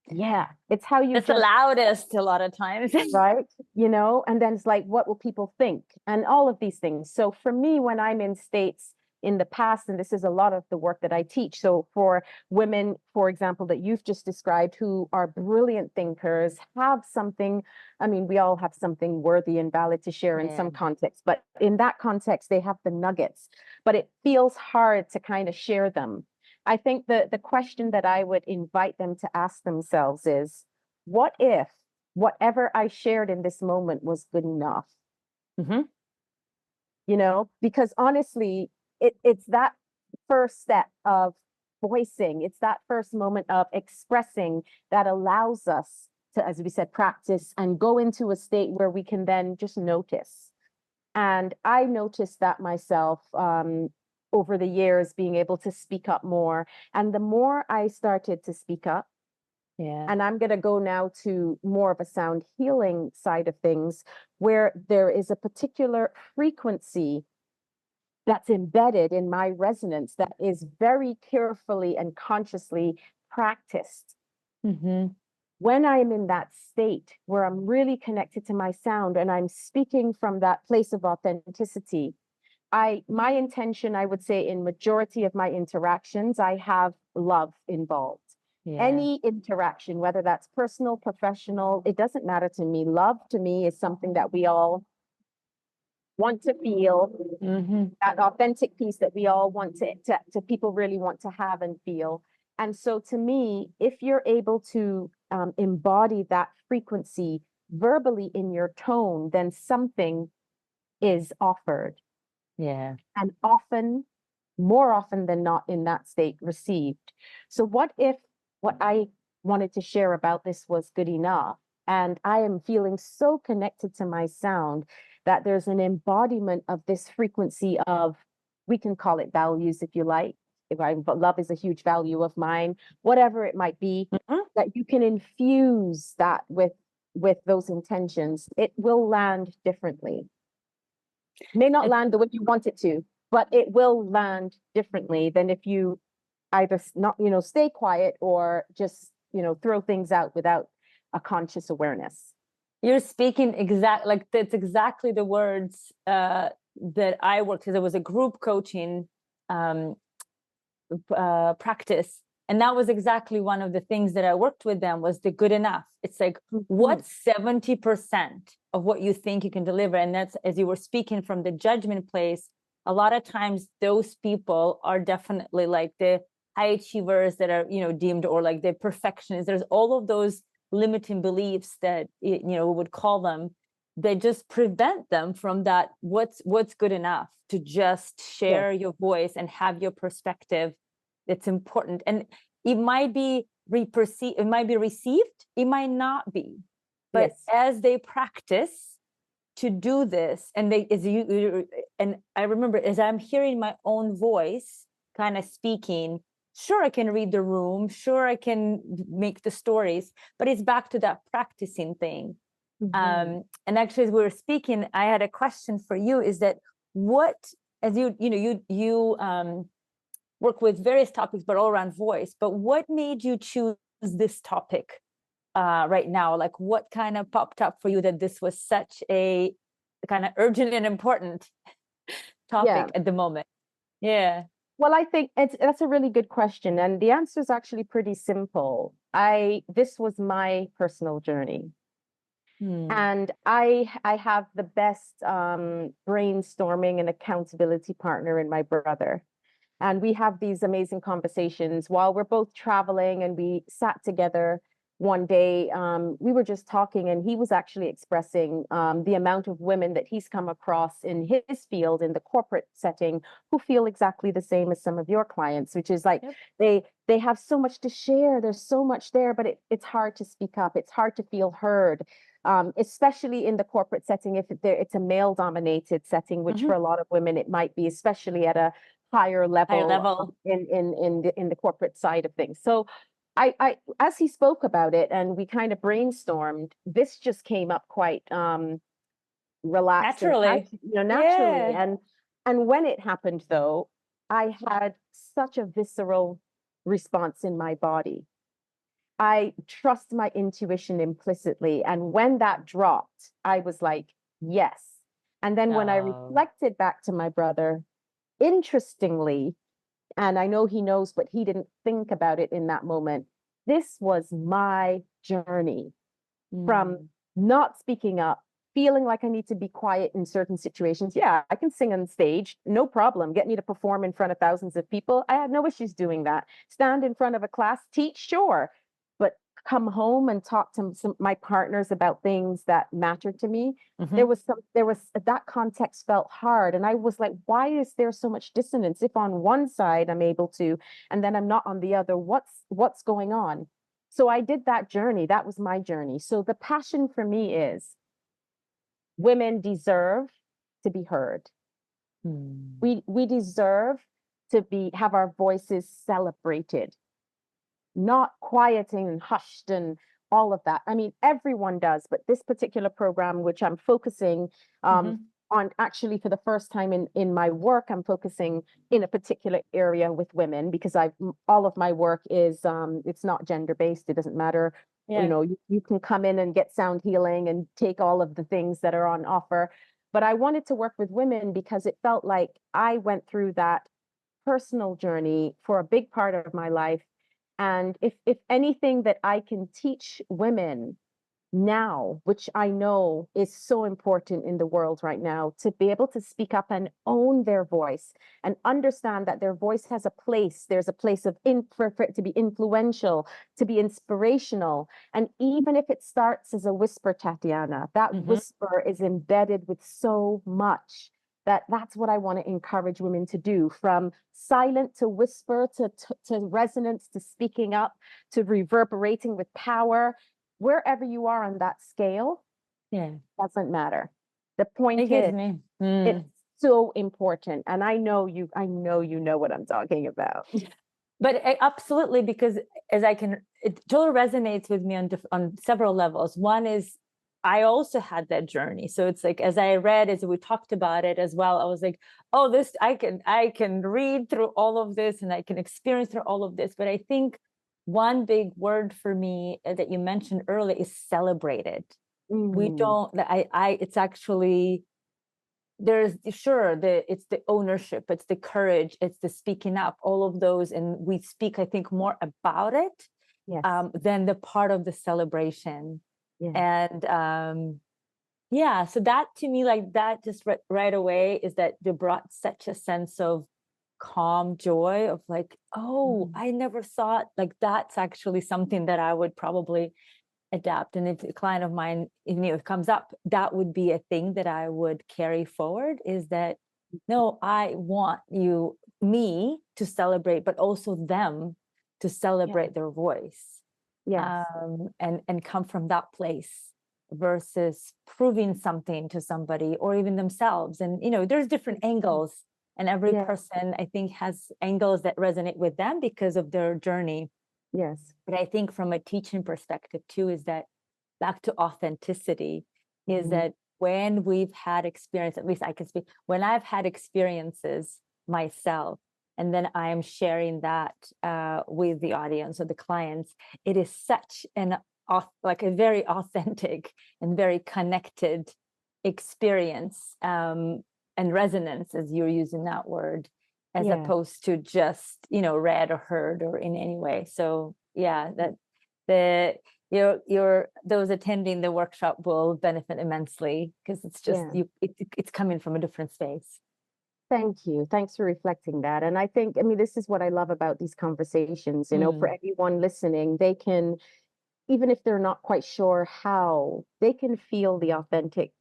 C: Yeah, it's how you
B: It's the loudest a lot of times.
C: Right? You know, and then it's like, what will people think? And all of these things. So for me, when I'm in states in the past, and this is a lot of the work that I teach. So for women, for example, that you've just described, who are brilliant thinkers, have something, I mean, we all have something worthy and valid to share in some context, but in that context, they have the nuggets, but it feels hard to kind of share them. I think the question that I would invite them to ask themselves is, what if whatever I shared in this moment was good enough? You know, because honestly, it's that first step of voicing, it's that first moment of expressing that allows us to, as we said, practice and go into a state where we can then just notice. And I noticed that myself over the years, being able to speak up more. And the more I started to speak up, and I'm going to go now to more of a sound healing side of things, where there is a particular frequency that's embedded in my resonance that is very carefully and consciously practiced. When I'm in that state where I'm really connected to my sound and I'm speaking from that place of authenticity, my intention, I would say, in majority of my interactions, I have love involved. Any interaction, whether that's personal, professional, it doesn't matter to me. Love to me is something that we all want to feel, that authentic piece that we all want to people really want to have and feel. And so to me, if you're able to embody that frequency verbally in your tone, then something is offered.
B: Yeah.
C: And often, more often than not in that state, received. So what if what I wanted to share about this was good enough? And I am feeling so connected to my sound that there's an embodiment of this frequency of, we can call it values if you like. But love is a huge value of mine, whatever it might be, that you can infuse that with those intentions, it will land differently. May not land the way you want it to, but it will land differently than if you either not, stay quiet or just, throw things out without a conscious awareness.
B: You're speaking like that's exactly the words that I worked, because there was a group coaching practice, and that was exactly one of the things that I worked with them, was the good enough. It's like, what's 70% of what you think you can deliver? And that's, as you were speaking from the judgment place, a lot of times those people are definitely like the high achievers that are, deemed, or like the perfectionists. There's all of those limiting beliefs that, we would call them, that just prevent them from that what's good enough, to just share your voice and have your perspective. It's important. And it might be received, it might not be, but as they practice to do this, and and I remember, as I'm hearing my own voice kind of speaking, sure, I can read the room, sure, I can make the stories, but it's back to that practicing thing. And actually, as we were speaking, I had a question for you, is that what, as you work with various topics, but all around voice, but what made you choose this topic right now? Like, what kind of popped up for you that this was such a kind of urgent and important topic at the moment? Yeah.
C: Well, I think that's a really good question. And the answer is actually pretty simple. This was my personal journey. And I have the best brainstorming and accountability partner in my brother. And we have these amazing conversations while we're both traveling. And we sat together one day. We were just talking, and he was actually expressing the amount of women that he's come across in his field, in the corporate setting, who feel exactly the same as some of your clients, which is like, they have so much to share. There's so much there, but it's hard to speak up. It's hard to feel heard. Especially in the corporate setting, if it's a male-dominated setting, which for a lot of women it might be, especially at a higher level in the corporate side of things. So I as he spoke about it and we kind of brainstormed, this just came up quite relaxed, naturally. And when it happened, though, I had such a visceral response in my body. I trust my intuition implicitly. And when that dropped, I was like, yes. And then when I reflected back to my brother, interestingly, and I know he knows, but he didn't think about it in that moment, this was my journey from not speaking up, feeling like I need to be quiet in certain situations. Yeah, I can sing on stage, no problem. Get me to perform in front of thousands of people. I had no issues doing that. Stand in front of a class, teach, sure. But come home and talk to my partners about things that mattered to me. There was that context felt hard. And I was like, why is there so much dissonance? If on one side I'm able to, and then I'm not on the other, what's going on? So I did that journey. That was my journey. So the passion for me is, women deserve to be heard. We deserve to have our voices celebrated, not quieting and hushed and all of that. I mean, everyone does, but this particular program, which I'm focusing on, actually for the first time in my work, I'm focusing in a particular area with women, because all of my work is it's not gender based. It doesn't matter. You can come in and get sound healing and take all of the things that are on offer. But I wanted to work with women because it felt like I went through that personal journey for a big part of my life. And if anything that I can teach women now, which I know is so important in the world right now, to be able to speak up and own their voice and understand that their voice has a place. There's a place of for it to be influential, to be inspirational. And even if it starts as a whisper, Tatyana, that whisper is embedded with so much. That's what I want to encourage women to do, from silent to whisper to resonance to speaking up to reverberating with power. Wherever you are on that scale, doesn't matter. The point is, it's so important. And I know you know what I'm talking about.
B: But absolutely, because it totally resonates with me on several levels. One is, I also had that journey. So it's like, as we talked about it as well, I was like, oh, I can read through all of this and I can experience through all of this. But I think one big word for me that you mentioned earlier is celebrated. We don't, it's actually, it's the ownership, it's the courage, it's the speaking up, all of those. And we speak, I think, more about it than the part of the celebration. And so that to me, like that just right away is that they brought such a sense of calm joy of like, I never thought like that's actually something that I would probably adapt. And if a client of mine, it comes up, that would be a thing that I would carry forward, is that, no, I want me to celebrate, but also them to celebrate their voice. And come from that place versus proving something to somebody or even themselves. And, there's different angles, and every person, I think, has angles that resonate with them because of their journey. But I think from a teaching perspective too, is that back to authenticity, is that when we've had experience, at least I can speak, when I've had experiences myself, and then I am sharing that with the audience or the clients, it is such like a very authentic and very connected experience and resonance, as you're using that word, as opposed to just, read or heard or in any way. So that those attending the workshop will benefit immensely, because it's just it's coming from a different space.
C: Thank you. Thanks for reflecting that. And I think, this is what I love about these conversations, for everyone listening, they can, even if they're not quite sure how, they can feel the authentic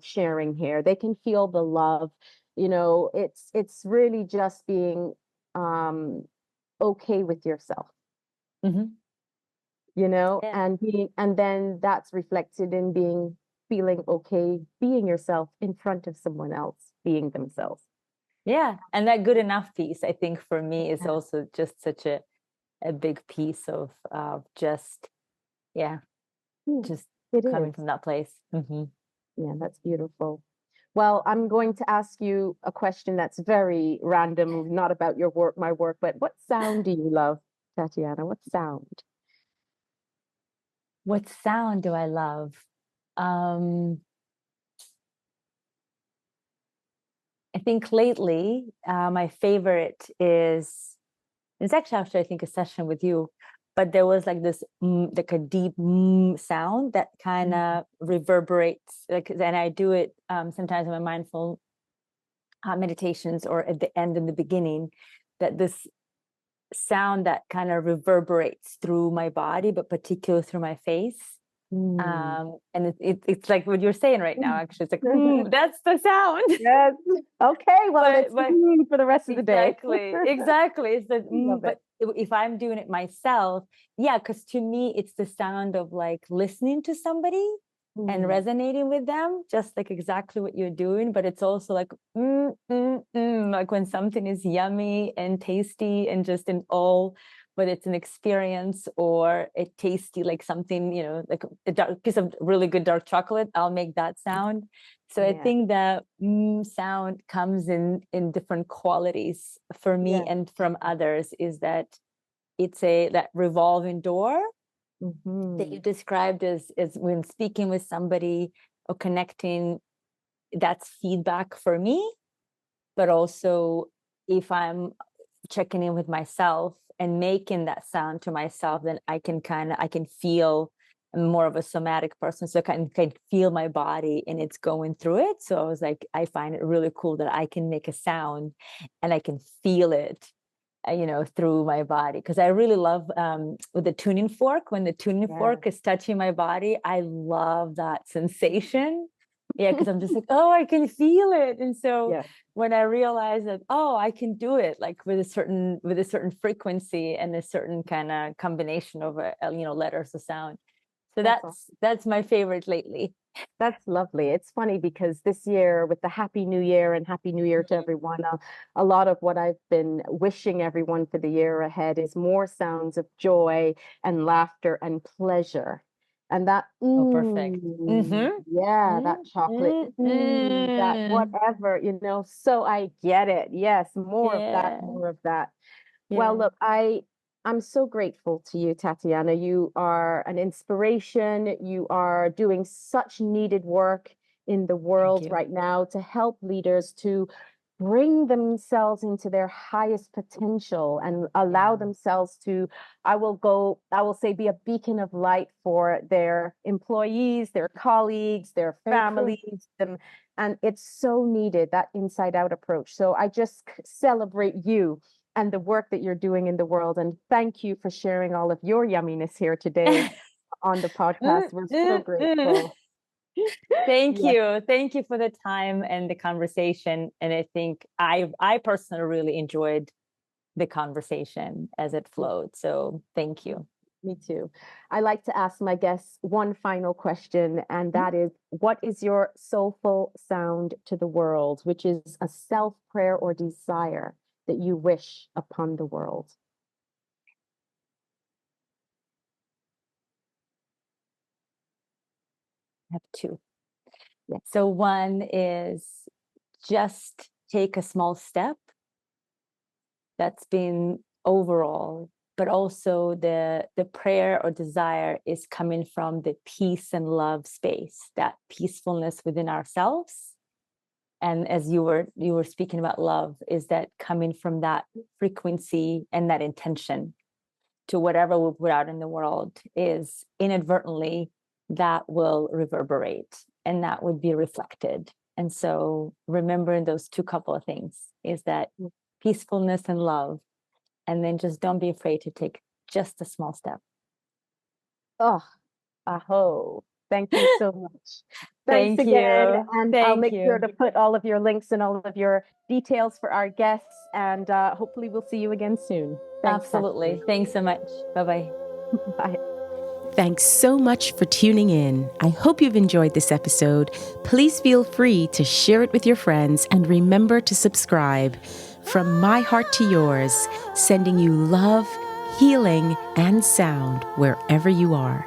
C: sharing here. They can feel the love. It's really just being okay with yourself. And then that's reflected in feeling okay being yourself in front of someone else, being themselves.
B: And that good enough piece, I think, for me is also just such a big piece of just coming from that place.
C: Yeah, that's beautiful. Well, I'm going to ask you a question that's very random, not about your work, my work, but what sound do you love, Tatyana? What sound?
B: What sound do I love? I think lately, my favorite it's actually after, I think, a session with you, but there was like this, like a deep sound that kind of reverberates. And I do it sometimes in my mindful meditations, or at the end and the beginning, that this sound that kind of reverberates through my body, but particularly through my face. And it's like what you're saying right now, actually. It's like, that's the sound.
C: Yes. Okay, well, it's for the rest of the day.
B: Exactly. It's the, but if I'm doing it myself, because to me, it's the sound of like listening to somebody and resonating with them, just like exactly what you're doing. But it's also like, like when something is yummy and tasty and just in all, whether it's an experience or a tasty, like something, like a piece of really good dark chocolate, I'll make that sound. So I think that sound comes in different qualities for me and from others, is that it's that revolving door that you described as when speaking with somebody or connecting, that's feedback for me. But also if I'm checking in with myself and making that sound to myself, then I can feel I'm more of a somatic person, so I can feel my body and it's going through it. So I was like, I find it really cool that I can make a sound and I can feel it, through my body. Because I really love with the tuning fork, when the tuning fork is touching my body, I love that sensation. Yeah, because I'm just like, oh, I can feel it. And so when I realized that, oh, I can do it like with a certain frequency and a certain kind of combination of letters of sound. So that's my favorite lately.
C: That's lovely. It's funny because this year, with the Happy New Year and Happy New Year to everyone, a lot of what I've been wishing everyone for the year ahead is more sounds of joy and laughter and pleasure. And that,
B: perfect.
C: that chocolate, that whatever, so I get it. Yes, more of that, more of that. Well, look, I'm so grateful to you, Tatyana. You are an inspiration. You are doing such needed work in the world right now to help leaders to bring themselves into their highest potential and allow themselves to, I will say, be a beacon of light for their employees, their colleagues, their families. And it's so needed, that inside out approach. So I just celebrate you and the work that you're doing in the world. And thank you for sharing all of your yumminess here today on the podcast. We're so grateful.
B: Thank you. Thank you for the time and the conversation. And I think I personally really enjoyed the conversation as it flowed. So thank you.
C: Me too. I like to ask my guests one final question, and that is, what is your soulful sound to the world, which is a self prayer or desire that you wish upon the world?
B: I have two. So one is just take a small step. That's been overall, but also the prayer or desire is coming from the peace and love space, that peacefulness within ourselves. And as you were speaking about love, is that coming from that frequency and that intention to whatever we put out in the world, is inadvertently that will reverberate and that would be reflected. And so remembering those two couple of things is that peacefulness and love, and then just don't be afraid to take just a small step.
C: Oh, aho. Thank you so much. Thanks again.
B: You.
C: And I'll make sure to put all of your links and all of your details for our guests. And hopefully we'll see you again soon. Thanks,
B: absolutely.
C: Ashley.
B: Thanks so much. Bye-bye.
C: Bye.
A: Thanks so much for tuning in. I hope you've enjoyed this episode. Please feel free to share it with your friends and remember to subscribe. From my heart to yours, sending you love, healing, and sound wherever you are.